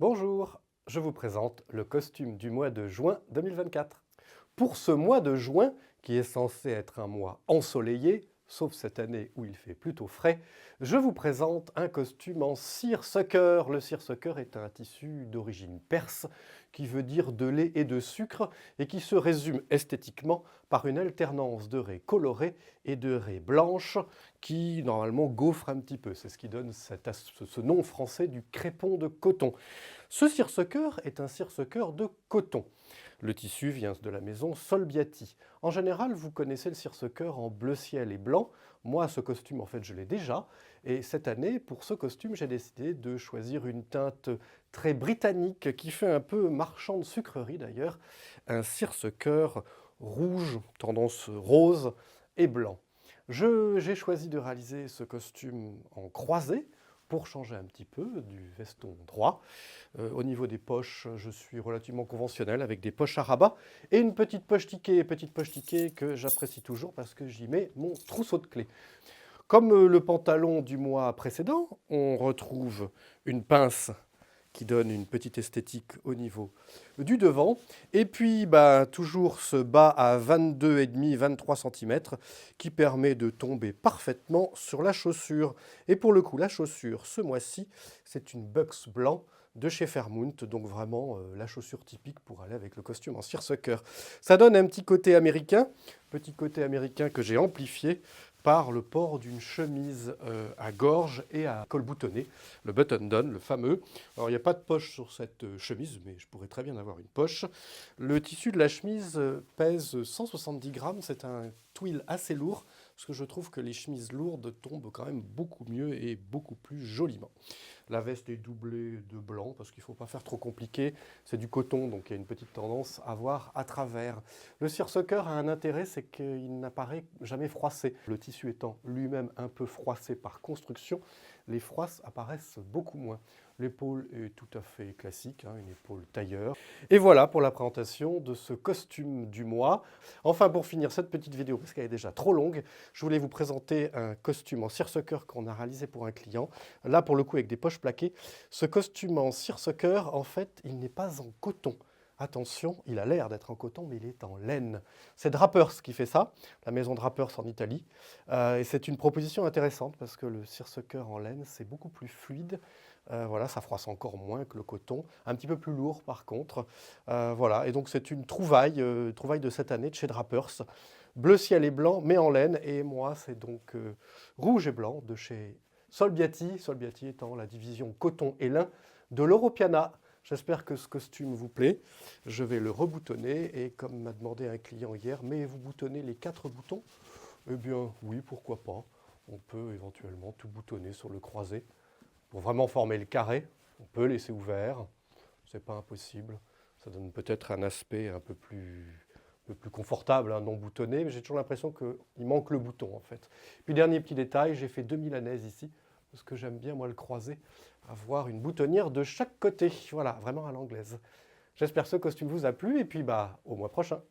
Bonjour, je vous présente le costume du mois de juin 2024. Pour ce mois de juin, qui est censé être un mois ensoleillé, sauf cette année où il fait plutôt frais, je vous présente un costume en seersucker. Le seersucker est un tissu d'origine perse qui veut dire de lait et de sucre et qui se résume esthétiquement par une alternance de raies colorées et de raies blanches qui normalement gaufrent un petit peu. C'est ce qui donne ce nom français du crépon de coton. Ce seersucker est un seersucker de coton. Le tissu vient de la maison Solbiati. En général, vous connaissez le seersucker en bleu ciel et blanc. Moi, ce costume, en fait, je l'ai déjà. Et cette année, pour ce costume, j'ai décidé de choisir une teinte très britannique qui fait un peu marchand de sucrerie d'ailleurs. Un seersucker rouge, tendance rose et blanc. J'ai choisi de réaliser ce costume en croisé pour changer un petit peu du veston droit. Au niveau des poches, je suis relativement conventionnel avec des poches à rabat et une petite poche ticket que j'apprécie toujours parce que j'y mets mon trousseau de clés. Comme le pantalon du mois précédent, on retrouve une pince qui donne une petite esthétique au niveau du devant. Et puis, toujours ce bas à 22,5-23 cm qui permet de tomber parfaitement sur la chaussure. Et pour le coup, la chaussure, ce mois-ci, c'est une Bucks blanc de chez Fairmount, donc vraiment la chaussure typique pour aller avec le costume en seersucker. Ça donne un petit côté américain que j'ai amplifié par le port d'une chemise à gorge et à col boutonné, le button-down, le fameux. Alors, il n'y a pas de poche sur cette chemise, mais je pourrais très bien avoir une poche. Le tissu de la chemise pèse 170 grammes. C'est un twill assez lourd, parce que je trouve que les chemises lourdes tombent quand même beaucoup mieux et beaucoup plus joliment. La veste est doublée de blanc, parce qu'il ne faut pas faire trop compliqué. C'est du coton, donc il y a une petite tendance à voir à travers. Le seersucker a un intérêt, c'est qu'il n'apparaît jamais froissé. Le tissu étant lui-même un peu froissé par construction, les froisses apparaissent beaucoup moins. L'épaule est tout à fait classique, une épaule tailleur. Et voilà pour la présentation de ce costume du mois. Enfin, pour finir cette petite vidéo, parce qu'elle est déjà trop longue, je voulais vous présenter un costume en seersucker qu'on a réalisé pour un client. Là, pour le coup, avec des poches plaquées. Ce costume en seersucker, en fait, il n'est pas en coton. Attention, il a l'air d'être en coton, mais il est en laine. C'est Drapers qui fait ça, la maison Drapers en Italie. Et c'est une proposition intéressante parce que le seersucker en laine, c'est beaucoup plus fluide. Voilà, ça froisse encore moins que le coton. Un petit peu plus lourd par contre. Voilà, et donc c'est une trouvaille de cette année de chez Drapers. Bleu ciel et blanc, mais en laine. Et moi, c'est donc rouge et blanc de chez Solbiati. Solbiati étant la division coton et lin de l'Europiana. J'espère que ce costume vous plaît. Je vais le reboutonner et comme m'a demandé un client hier, mais vous boutonnez les 4 boutons? Eh bien oui, pourquoi pas. On peut éventuellement tout boutonner sur le croisé. Pour vraiment former le carré, on peut laisser ouvert. C'est pas impossible. Ça donne peut-être un aspect un peu plus confortable, non boutonné, mais j'ai toujours l'impression qu'il manque le bouton en fait. Puis dernier petit détail, j'ai fait 2 milanaises ici, parce que j'aime bien moi le croisé, avoir une boutonnière de chaque côté. Voilà, vraiment à l'anglaise. J'espère que ce costume vous a plu et puis au mois prochain.